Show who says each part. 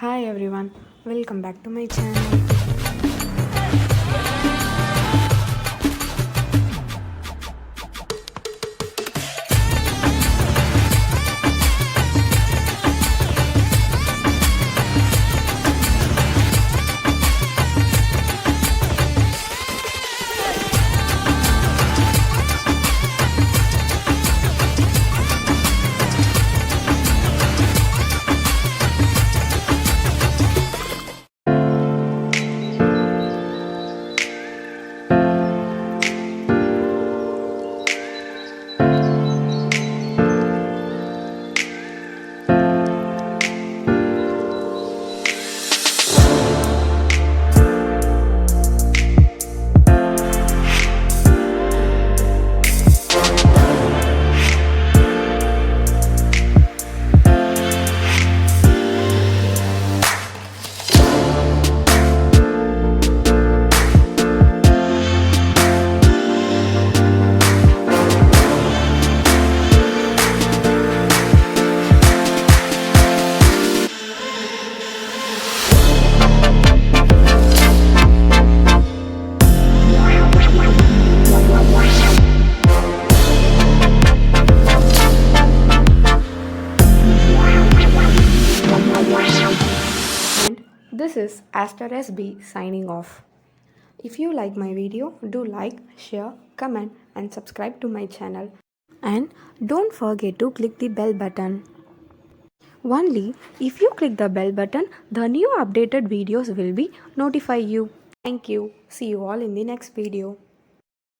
Speaker 1: Hi everyone, welcome back to my channel. And this is Aster SB signing off. If you like my video, do like, share, comment and subscribe to my channel. And don't forget to click the bell button. Only if you click the bell button, the new updated videos will be notify you. Thank you. See you all in the next video.